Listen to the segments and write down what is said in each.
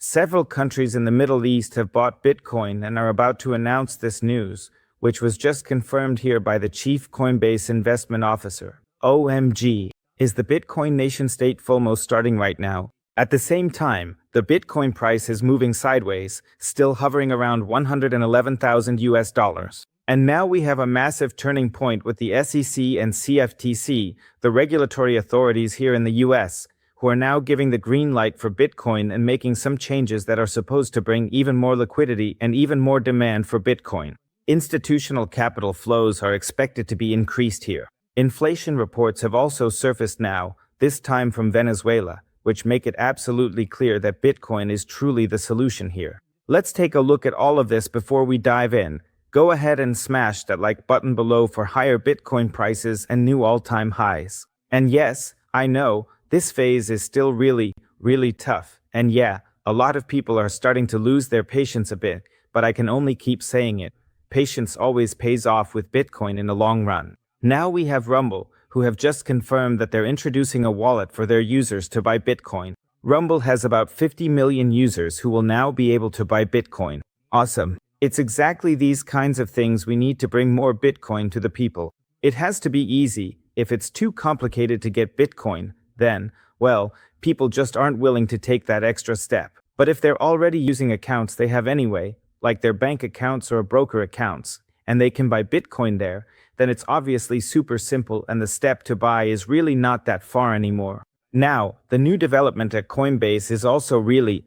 Several countries in the Middle East have bought Bitcoin and are about to announce this news, which was just confirmed here by the chief Coinbase investment officer. OMG, is the Bitcoin nation-state FOMO starting right now? At the same time, the Bitcoin price is moving sideways, still hovering around 111,000 US dollars. And now we have a massive turning point with the SEC and CFTC, the regulatory authorities here in the US, who are now giving the green light for Bitcoin and making some changes that are supposed to bring even more liquidity and even more demand for Bitcoin. Institutional capital flows are expected to be increased here. Inflation reports have also surfaced now, this time from Venezuela, which make it absolutely clear that Bitcoin is truly the solution here. Let's take a look at all of this before we dive in. Go ahead and smash that like button below for higher Bitcoin prices and new all-time highs. And yes, I know, this phase is still really tough. And yeah, a lot of people are starting to lose their patience a bit, but I can only keep saying it. Patience always pays off with Bitcoin in the long run. Now we have Rumble, who have just confirmed that they're introducing a wallet for their users to buy Bitcoin. Rumble has about 50 million users who will now be able to buy Bitcoin. Awesome. It's exactly these kinds of things we need to bring more Bitcoin to the people. It has to be easy. If it's too complicated to get Bitcoin, then, well, people just aren't willing to take that extra step. But if they're already using accounts they have anyway, like their bank accounts or broker accounts, and they can buy Bitcoin there, then it's obviously super simple and the step to buy is really not that far anymore. Now, the new development at Coinbase is also really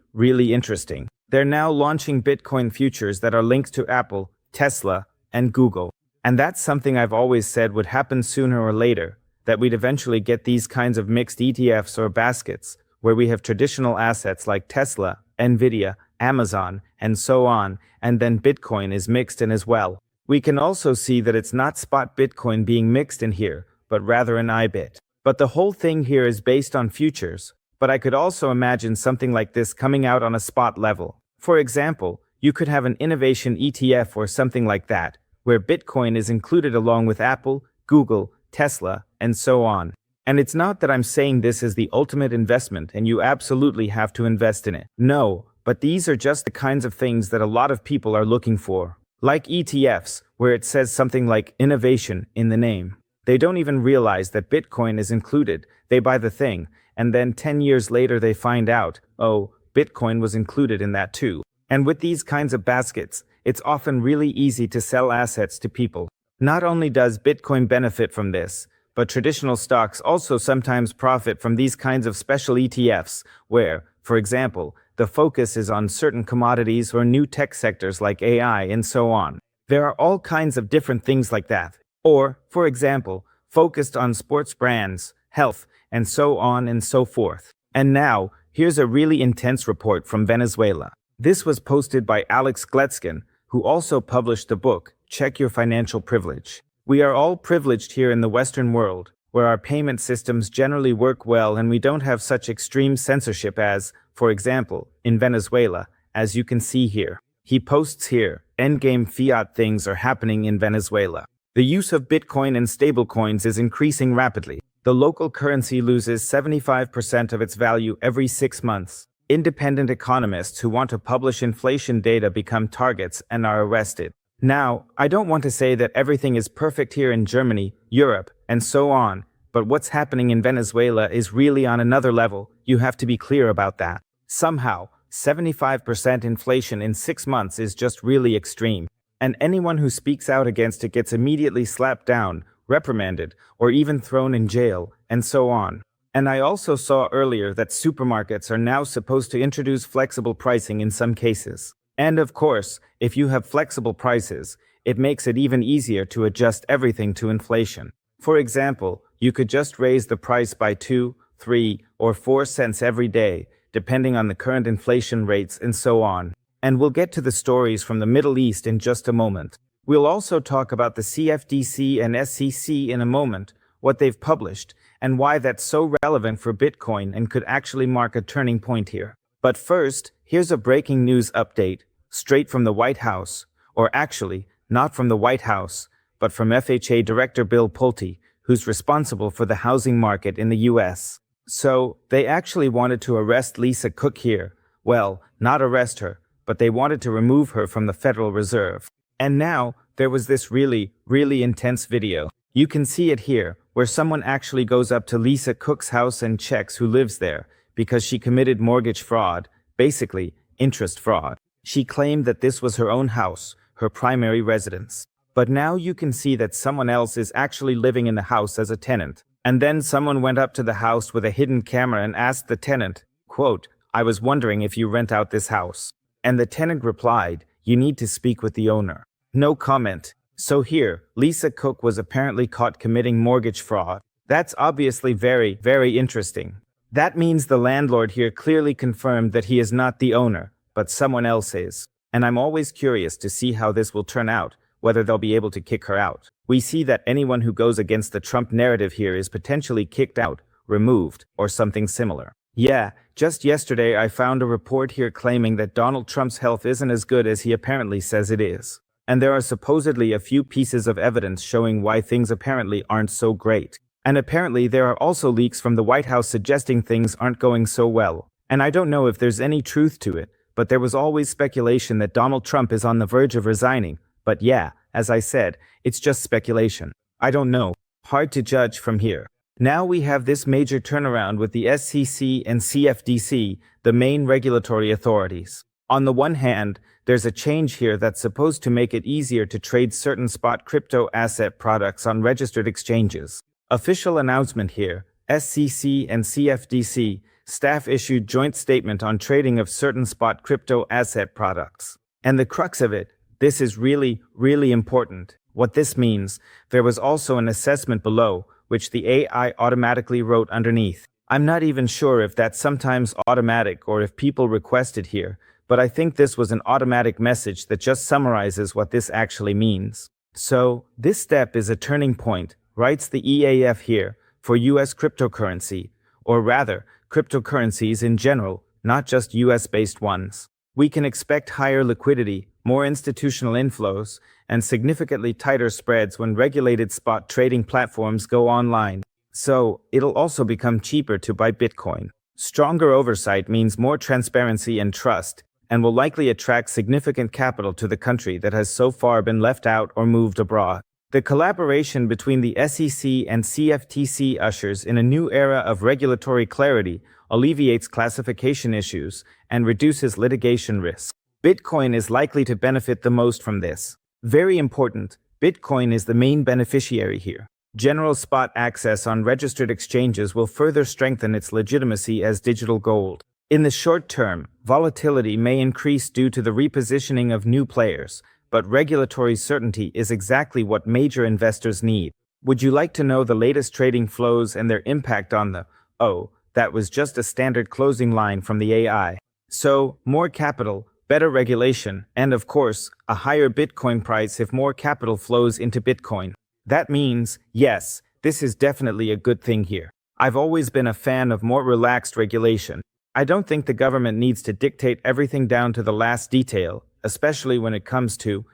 interesting. They're now launching Bitcoin futures that are linked to Apple, Tesla, and Google. And that's something I've always said would happen sooner or later, that we'd eventually get these kinds of mixed ETFs or baskets, where we have traditional assets like Tesla, Nvidia, Amazon, and so on, and then Bitcoin is mixed in as well. We can also see that it's not spot Bitcoin being mixed in here, but rather an IBIT. But the whole thing here is based on futures, but I could also imagine something like this coming out on a spot level. For example, you could have an innovation ETF or something like that, where Bitcoin is included along with Apple, Google, Tesla, and so on. And it's not that I'm saying this is the ultimate investment and you absolutely have to invest in it. No, but these are just the kinds of things that a lot of people are looking for. Like ETFs, where it says something like innovation in the name. They don't even realize that Bitcoin is included. They buy the thing, and then 10 years later they find out, oh, Bitcoin was included in that too. And with these kinds of baskets, it's often really easy to sell assets to people. Not only does Bitcoin benefit from this, but traditional stocks also sometimes profit from these kinds of special ETFs, where, for example, the focus is on certain commodities or new tech sectors like AI and so on. There are all kinds of different things like that. Or, for example, focused on sports brands, health, and so on and so forth. And now, here's a really intense report from Venezuela. This was posted by Alex Gletskin, who also published the book, Check Your Financial Privilege. We are all privileged here in the Western world, where our payment systems generally work well and we don't have such extreme censorship as, for example, in Venezuela, as you can see here. He posts here, endgame fiat things are happening in Venezuela. The use of Bitcoin and stablecoins is increasing rapidly. The local currency loses 75% of its value every 6 months. Independent economists who want to publish inflation data become targets and are arrested. Now, I don't want to say that everything is perfect here in Germany, Europe, and so on, but what's happening in Venezuela is really on another level. You have to be clear about that. Somehow, 75% inflation in 6 months is just really extreme. And anyone who speaks out against it gets immediately slapped down, reprimanded, or even thrown in jail, and so on. And I also saw earlier that supermarkets are now supposed to introduce flexible pricing in some cases. And of course, if you have flexible prices, it makes it even easier to adjust everything to inflation. For example, you could just raise the price by 2, 3, or 4 cents every day, depending on the current inflation rates and so on. And we'll get to the stories from the Middle East in just a moment. We'll also talk about the CFTC and SEC in a moment, what they've published, and why that's so relevant for Bitcoin and could actually mark a turning point here. But first, here's a breaking news update, straight from the White House, or actually, not from the White House, but from FHA Director Bill Pulte, who's responsible for the housing market in the US. So, they actually wanted to arrest Lisa Cook here, Well, not arrest her, but they wanted to remove her from the Federal Reserve. And now, there was this really, really intense video. You can see it here, where someone actually goes up to Lisa Cook's house and checks who lives there, because she committed mortgage fraud, basically, interest fraud. She claimed that this was her own house, her primary residence. But now you can see that someone else is actually living in the house as a tenant. And then someone went up to the house with a hidden camera and asked the tenant, quote, "I was wondering if you rent out this house." And the tenant replied, "You need to speak with the owner." No comment. So here, Lisa Cook was apparently caught committing mortgage fraud. That's obviously very, very interesting. That means the landlord here clearly confirmed that he is not the owner, but someone else is. And I'm always curious to see how this will turn out, whether they'll be able to kick her out. We see that anyone who goes against the Trump narrative here is potentially kicked out, removed, or something similar. Yeah, just yesterday I found a report here claiming that Donald Trump's health isn't as good as he apparently says it is. And there are supposedly a few pieces of evidence showing why things apparently aren't so great. And apparently there are also leaks from the White House suggesting things aren't going so well. And I don't know if there's any truth to it, but there was always speculation that Donald Trump is on the verge of resigning. But yeah, as I said, it's just speculation. I don't know. Hard to judge from here. Now we have this major turnaround with the SEC and CFTC, the main regulatory authorities. On the one hand, there's a change here that's supposed to make it easier to trade certain spot crypto asset products on registered exchanges. Official announcement here, SEC and CFTC, staff issued joint statement on trading of certain spot crypto asset products. And the crux of it, this is really, really important. What this means, there was also an assessment below, which the AI automatically wrote underneath. I'm not even sure if that's sometimes automatic or if people request it here, but I think this was an automatic message that just summarizes what this actually means. So, this step is a turning point, writes the EAF here, for US cryptocurrency, or rather, cryptocurrencies in general, not just US-based ones. We can expect higher liquidity, more institutional inflows, and significantly tighter spreads when regulated spot trading platforms go online. So, it'll also become cheaper to buy Bitcoin. Stronger oversight means more transparency and trust, and will likely attract significant capital to the country that has so far been left out or moved abroad. The collaboration between the SEC and CFTC ushers in a new era of regulatory clarity, alleviates classification issues, and reduces litigation risk. Bitcoin is likely to benefit the most from this. Very important, Bitcoin is the main beneficiary here. General spot access on registered exchanges will further strengthen its legitimacy as digital gold. In the short term, volatility may increase due to the repositioning of new players, but regulatory certainty is exactly what major investors need. Would you like to know the latest trading flows and their impact on the, oh, that was just a standard closing line from the AI. So, more capital, better regulation, and of course, a higher Bitcoin price if more capital flows into Bitcoin. That means, yes, this is definitely a good thing here. I've always been a fan of more relaxed regulation. I don't think the government needs to dictate everything down to the last detail, especially when it comes to,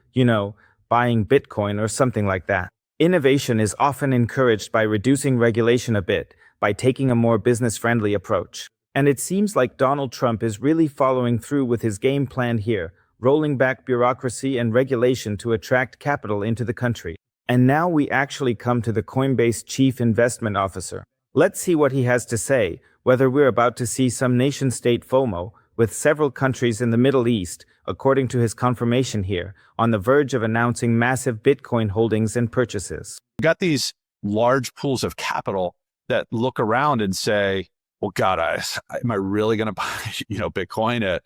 buying Bitcoin or something like that. Innovation is often encouraged by reducing regulation a bit, by taking a more business-friendly approach. And it seems like Donald Trump is really following through with his game plan here, rolling back bureaucracy and regulation to attract capital into the country. And now we actually come to the Coinbase Chief Investment Officer. Let's see what he has to say, whether we're about to see some nation-state FOMO, with several countries in the Middle East, according to his confirmation here, on the verge of announcing massive Bitcoin holdings and purchases. You got these large pools of capital that look around and say, well, God, am I really going to buy, Bitcoin at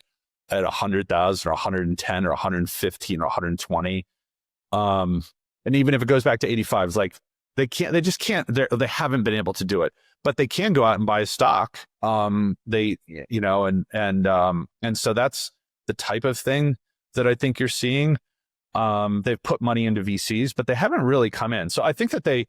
100,000 or 110 or 115 or 120? And even if it goes back to 85, it's like, they just can't, they haven't been able to do it, but they can go out and buy a stock. And so that's the type of thing that I think you're seeing. They've put money into VCs, but they haven't really come in. So I think that they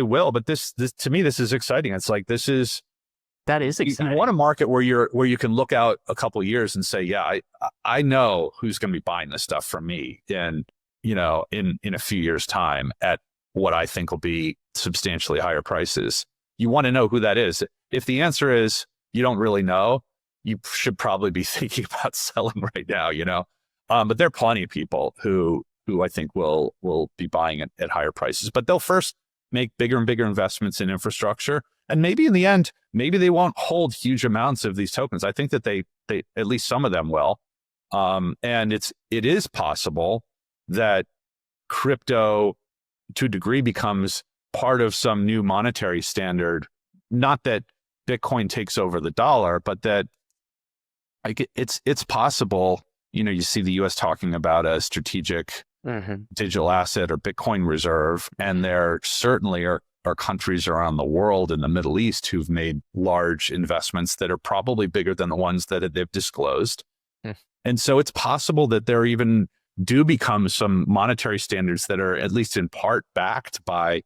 will, but this to me, this is exciting. It's like, that is exciting. You want a market where you can look out a couple of years and say, yeah, I know who's going to be buying this stuff from me in a few years' time at what I think will be substantially higher prices. You want to know who that is. If the answer is you don't really know, you should probably be thinking about selling right now, but there are plenty of people who I think will be buying it at higher prices, but they'll first make bigger and bigger investments in infrastructure. And maybe in the end, maybe they won't hold huge amounts of these tokens. I think that they at least some of them will. And it is possible that crypto to a degree becomes part of some new monetary standard. Not that Bitcoin takes over the dollar, but that it's possible. You see the US talking about a strategic digital asset or Bitcoin reserve. And there certainly are countries around the world in the Middle East who've made large investments that are probably bigger than the ones that they've disclosed. And so it's possible that there even do become some monetary standards that are at least in part backed by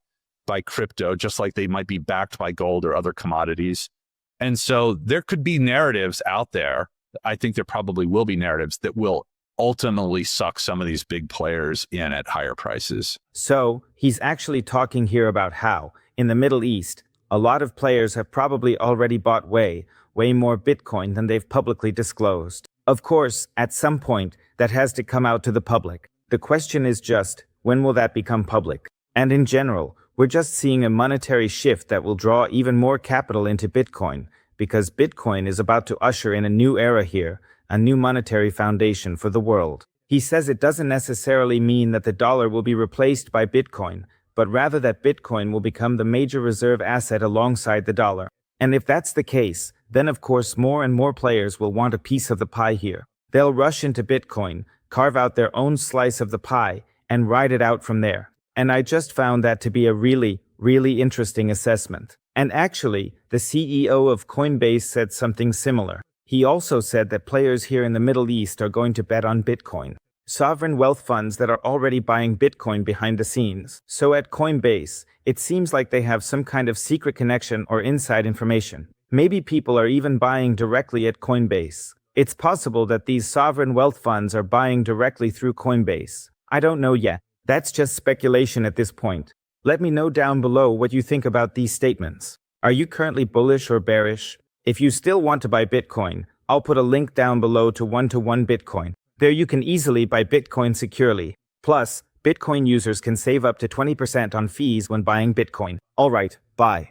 crypto, just like they might be backed by gold or other commodities. And so there could be narratives out there. I think there probably will be narratives that will ultimately suck some of these big players in at higher prices. So he's actually talking here about how, in the Middle East, a lot of players have probably already bought way more Bitcoin than they've publicly disclosed. Of course, at some point, that has to come out to the public. The question is just, when will that become public? And in general, we're just seeing a monetary shift that will draw even more capital into Bitcoin, because Bitcoin is about to usher in a new era here, a new monetary foundation for the world. He says it doesn't necessarily mean that the dollar will be replaced by Bitcoin, but rather that Bitcoin will become the major reserve asset alongside the dollar. And if that's the case, then of course more and more players will want a piece of the pie here. They'll rush into Bitcoin, carve out their own slice of the pie, and ride it out from there. And I just found that to be a really, really interesting assessment. And actually, the CEO of Coinbase said something similar. He also said that players here in the Middle East are going to bet on Bitcoin. Sovereign wealth funds that are already buying Bitcoin behind the scenes. So at Coinbase, it seems like they have some kind of secret connection or inside information. Maybe people are even buying directly at Coinbase. It's possible that these sovereign wealth funds are buying directly through Coinbase. I don't know yet. That's just speculation at this point. Let me know down below what you think about these statements. Are you currently bullish or bearish? If you still want to buy Bitcoin, I'll put a link down below to 1-to-1 Bitcoin. There you can easily buy Bitcoin securely. Plus, Bitcoin users can save up to 20% on fees when buying Bitcoin. Alright, bye.